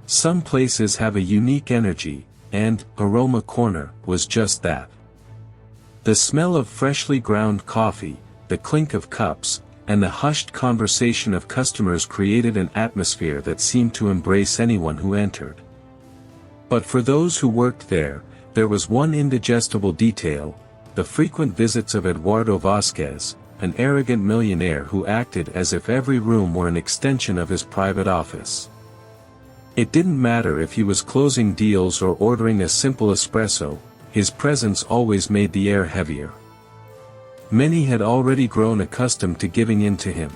Some places have a unique energy, and Aroma Corner was just that. The smell of freshly ground coffee, the clink of cups, and the hushed conversation of customers created an atmosphere that seemed to embrace anyone who entered. But for those who worked there was one indigestible detail: the frequent visits of Eduardo Vasquez, an arrogant millionaire who acted as if every room were an extension of his private office. It didn't matter if he was closing deals or ordering a simple espresso, his presence always made the air heavier. Many had already grown accustomed to giving in to him.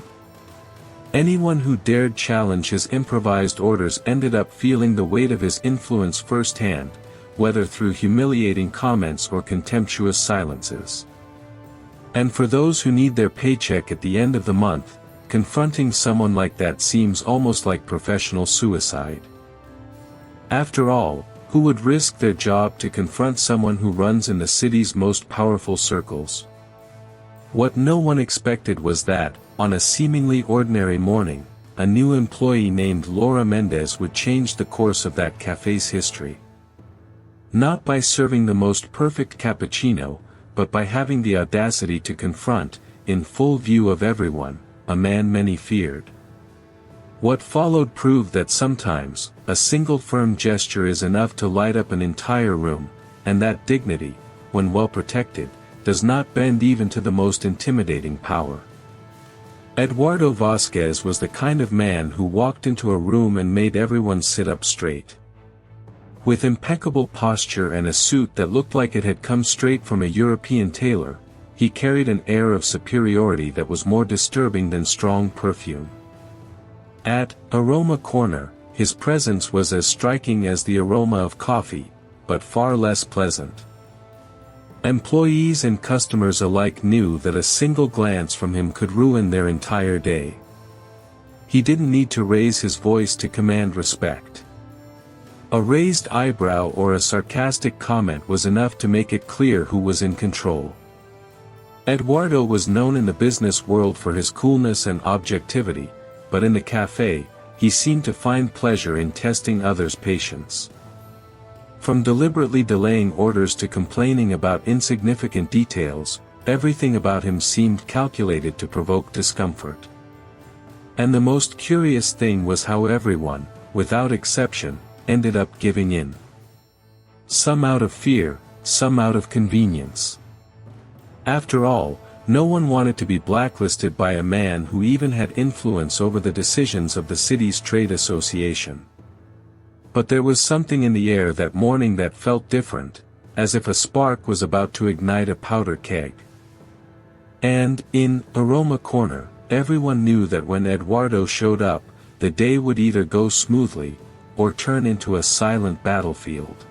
Anyone who dared challenge his improvised orders ended up feeling the weight of his influence firsthand, whether through humiliating comments or contemptuous silences. And for those who need their paycheck at the end of the month, confronting someone like that seems almost like professional suicide. After all, who would risk their job to confront someone who runs in the city's most powerful circles? What no one expected was that, on a seemingly ordinary morning, a new employee named Laura Mendez would change the course of that cafe's history. Not by serving the most perfect cappuccino, but by having the audacity to confront, in full view of everyone, a man many feared. What followed proved that sometimes, a single firm gesture is enough to light up an entire room, and that dignity, when well protected, does not bend even to the most intimidating power. Eduardo Vasquez was the kind of man who walked into a room and made everyone sit up straight. With impeccable posture and a suit that looked like it had come straight from a European tailor, he carried an air of superiority that was more disturbing than strong perfume. At Aroma Corner, his presence was as striking as the aroma of coffee, but far less pleasant. Employees and customers alike knew that a single glance from him could ruin their entire day. He didn't need to raise his voice to command respect. A raised eyebrow or a sarcastic comment was enough to make it clear who was in control. Eduardo was known in the business world for his coolness and objectivity, but in the cafe, he seemed to find pleasure in testing others' patience. From deliberately delaying orders to complaining about insignificant details, everything about him seemed calculated to provoke discomfort. And the most curious thing was how everyone, without exception, ended up giving in. Some out of fear, some out of convenience. After all, no one wanted to be blacklisted by a man who even had influence over the decisions of the city's trade association. But there was something in the air that morning that felt different, as if a spark was about to ignite a powder keg. And, in Aroma Corner, everyone knew that when Eduardo showed up, the day would either go smoothly, or turn into a silent battlefield.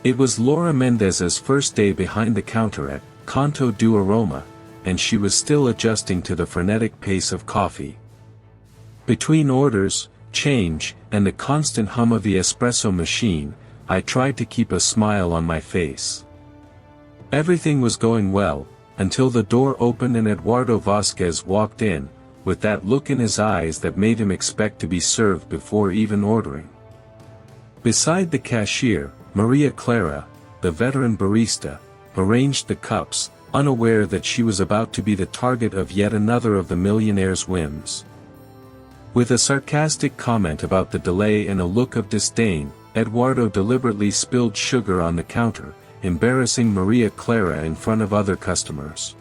It was Laura Mendez's first day behind the counter at Canto do Aroma, and she was still adjusting to the frenetic pace of coffee. Between orders, change, and the constant hum of the espresso machine, I tried to keep a smile on my face. Everything was going well, until the door opened and Eduardo Vasquez walked in, with that look in his eyes that made him expect to be served before even ordering. Beside the cashier, Maria Clara, the veteran barista, arranged the cups, unaware that she was about to be the target of yet another of the millionaire's whims. With a sarcastic comment about the delay and a look of disdain, Eduardo deliberately spilled sugar on the counter, embarrassing Maria Clara in front of other customers.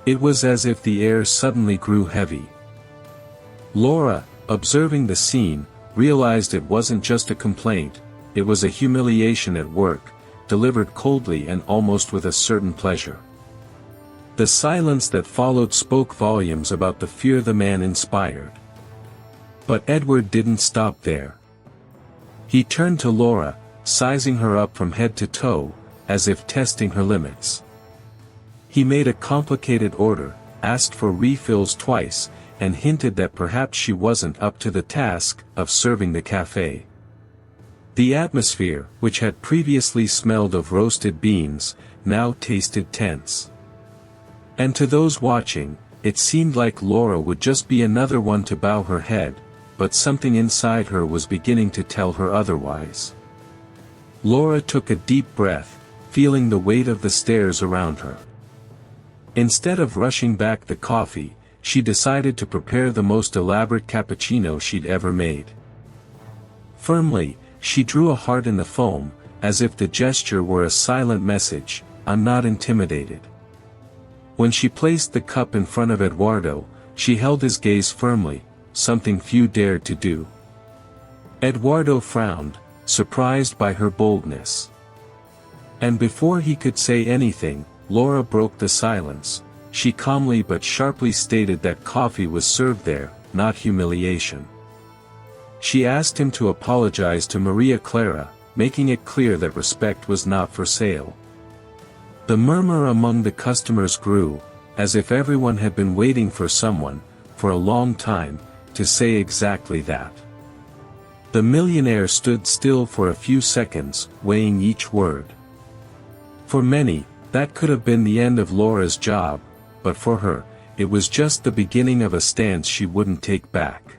It was as if the air suddenly grew heavy. Laura, observing the scene, realized it wasn't just a complaint, it was a humiliation at work, delivered coldly and almost with a certain pleasure. The silence that followed spoke volumes about the fear the man inspired. But Edward didn't stop there. He turned to Laura, sizing her up from head to toe, as if testing her limits. He made a complicated order, asked for refills twice, and hinted that perhaps she wasn't up to the task of serving the cafe. The atmosphere, which had previously smelled of roasted beans, now tasted tense. And to those watching, it seemed like Laura would just be another one to bow her head, but something inside her was beginning to tell her otherwise. Laura took a deep breath, feeling the weight of the stairs around her. Instead of rushing back the coffee, she decided to prepare the most elaborate cappuccino she'd ever made. Firmly, she drew a heart in the foam, as if the gesture were a silent message, "I'm not intimidated." When she placed the cup in front of Eduardo, she held his gaze firmly, something few dared to do. Eduardo frowned, surprised by her boldness. And before he could say anything, Laura broke the silence. She calmly but sharply stated that coffee was served there, not humiliation. She asked him to apologize to Maria Clara, making it clear that respect was not for sale. The murmur among the customers grew, as if everyone had been waiting for someone, for a long time, to say exactly that. The millionaire stood still for a few seconds, weighing each word. For many, that could have been the end of Laura's job, but for her, it was just the beginning of a stance she wouldn't take back.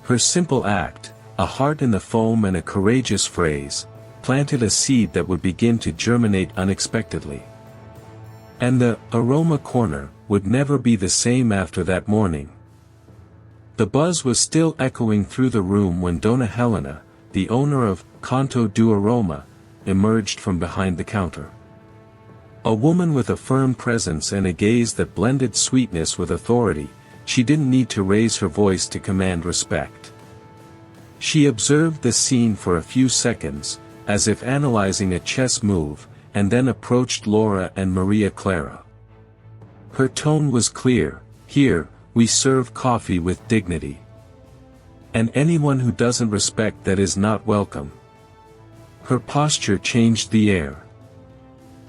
Her simple act, a heart in the foam and a courageous phrase, planted a seed that would begin to germinate unexpectedly. And the aroma corner would never be the same after that morning. The buzz was still echoing through the room when Donna Helena, the owner of Canto do Aroma, emerged from behind the counter. A woman with a firm presence and a gaze that blended sweetness with authority, she didn't need to raise her voice to command respect. She observed the scene for a few seconds, as if analyzing a chess move, and then approached Laura and Maria Clara. Her tone was clear: "Here, we serve coffee with dignity. And anyone who doesn't respect that is not welcome." Her posture changed the air.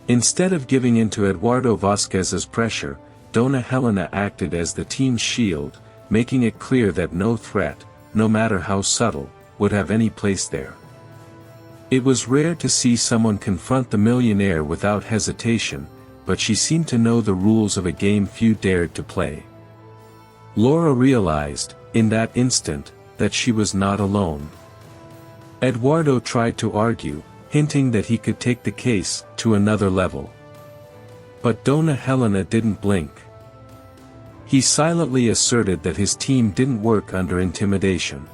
Instead of giving in to Eduardo Vasquez's pressure, Donna Helena acted as the team's shield, making it clear that no threat, no matter how subtle, would have any place there. It was rare to see someone confront the millionaire without hesitation, but she seemed to know the rules of a game few dared to play. Laura realized, in that instant, that she was not alone. Eduardo tried to argue, hinting that he could take the case to another level. But Donna Helena didn't blink. He silently asserted that his team didn't work under intimidation.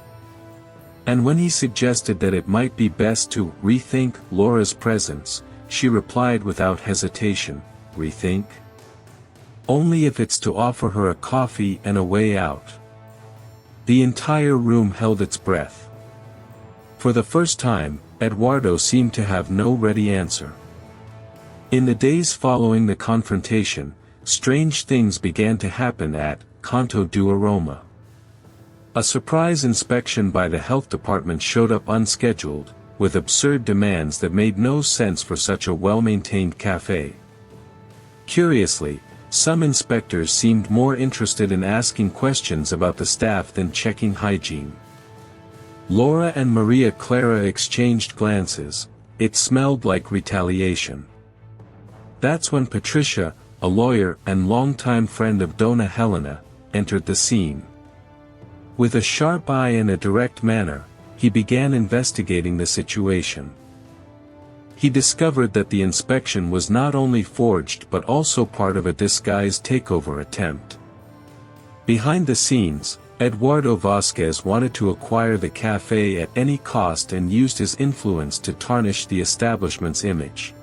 And when he suggested that it might be best to rethink Laura's presence, she replied without hesitation, "Rethink? Only if it's to offer her a coffee and a way out." The entire room held its breath. For the first time, Eduardo seemed to have no ready answer. In the days following the confrontation, strange things began to happen at Canto do Aroma. A surprise inspection by the health department showed up unscheduled, with absurd demands that made no sense for such a well-maintained cafe. Curiously, some inspectors seemed more interested in asking questions about the staff than checking hygiene. Laura and Maria Clara exchanged glances. It smelled like retaliation. That's when Patricia, a lawyer and longtime friend of Donna Helena, entered the scene. With a sharp eye and a direct manner, he began investigating the situation. He discovered that the inspection was not only forged but also part of a disguised takeover attempt. Behind the scenes, Eduardo Vasquez wanted to acquire the cafe at any cost and used his influence to tarnish the establishment's image.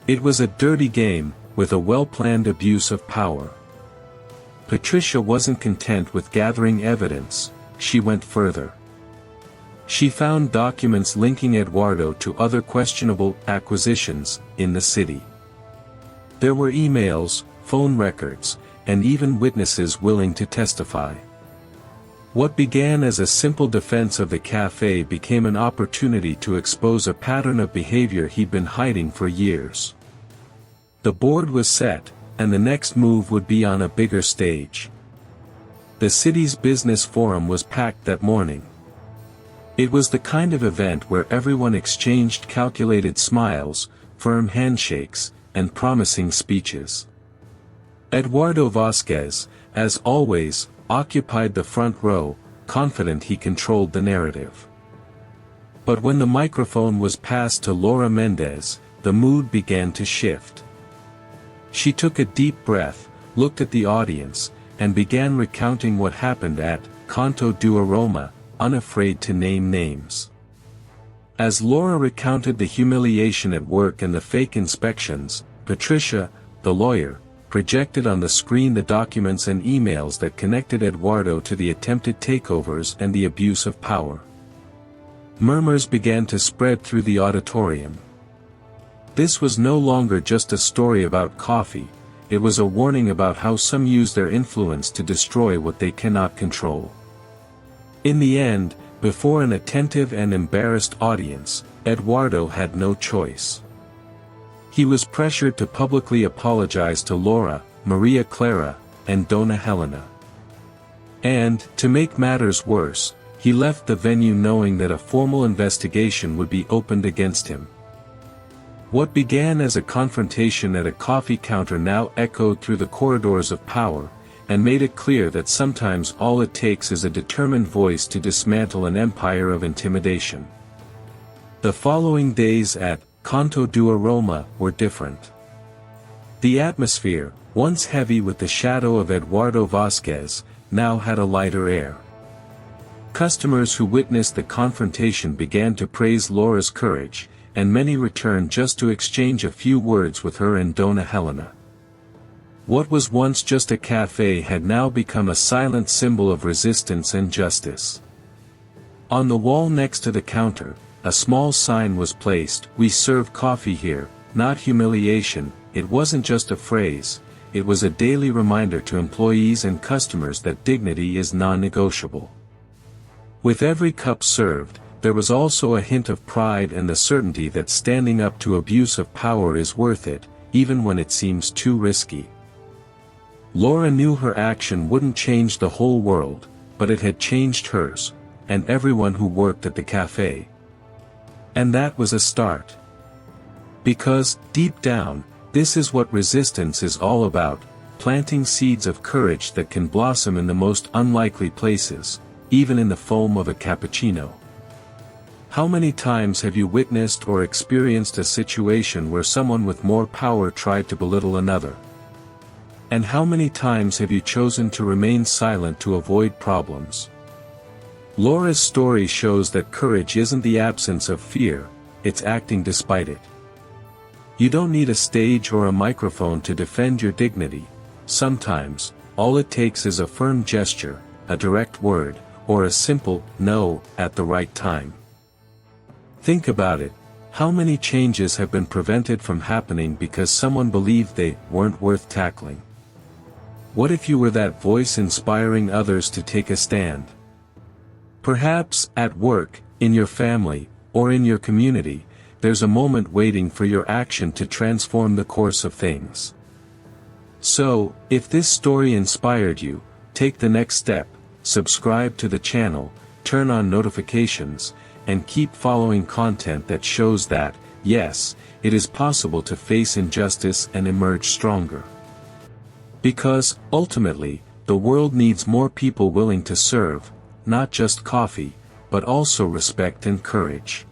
It was a dirty game, with a well-planned abuse of power. Patricia wasn't content with gathering evidence, she went further. She found documents linking Eduardo to other questionable acquisitions in the city. There were emails, phone records, and even witnesses willing to testify. What began as a simple defense of the cafe became an opportunity to expose a pattern of behavior he'd been hiding for years. The board was set, and the next move would be on a bigger stage. The city's business forum was packed that morning. It was the kind of event where everyone exchanged calculated smiles, firm handshakes, and promising speeches. Eduardo Vasquez, as always, occupied the front row, confident he controlled the narrative. But when the microphone was passed to Laura Mendez, the mood began to shift. She took a deep breath, looked at the audience, and began recounting what happened at Canto do Aroma, unafraid to name names. As Laura recounted the humiliation at work and the fake inspections, Patricia, the lawyer, projected on the screen the documents and emails that connected Eduardo to the attempted takeovers and the abuse of power. Murmurs began to spread through the auditorium. This was no longer just a story about coffee, it was a warning about how some use their influence to destroy what they cannot control. In the end, before an attentive and embarrassed audience, Eduardo had no choice. He was pressured to publicly apologize to Laura, Maria Clara, and Dona Helena. And, to make matters worse, he left the venue knowing that a formal investigation would be opened against him. What began as a confrontation at a coffee counter now echoed through the corridors of power, and made it clear that sometimes all it takes is a determined voice to dismantle an empire of intimidation. The following days at Canto do Aroma were different. The atmosphere, once heavy with the shadow of Eduardo Vasquez, now had a lighter air. Customers who witnessed the confrontation began to praise Laura's courage, and many returned just to exchange a few words with her and Dona Helena. What was once just a cafe had now become a silent symbol of resistance and justice. On the wall next to the counter, a small sign was placed, "We serve coffee here, not humiliation." It wasn't just a phrase, it was a daily reminder to employees and customers that dignity is non-negotiable. With every cup served, there was also a hint of pride and the certainty that standing up to abuse of power is worth it, even when it seems too risky. Laura knew her action wouldn't change the whole world, but it had changed hers, and everyone who worked at the cafe. And that was a start. Because, deep down, this is what resistance is all about, planting seeds of courage that can blossom in the most unlikely places, even in the foam of a cappuccino. How many times have you witnessed or experienced a situation where someone with more power tried to belittle another? And how many times have you chosen to remain silent to avoid problems? Laura's story shows that courage isn't the absence of fear, it's acting despite it. You don't need a stage or a microphone to defend your dignity. Sometimes, all it takes is a firm gesture, a direct word, or a simple "no" at the right time. Think about it, how many changes have been prevented from happening because someone believed they weren't worth tackling? What if you were that voice inspiring others to take a stand? Perhaps, at work, in your family, or in your community, there's a moment waiting for your action to transform the course of things. So, if this story inspired you, take the next step, subscribe to the channel, turn on notifications, and keep following content that shows that, yes, it is possible to face injustice and emerge stronger. Because, ultimately, the world needs more people willing to serve, not just coffee, but also respect and courage.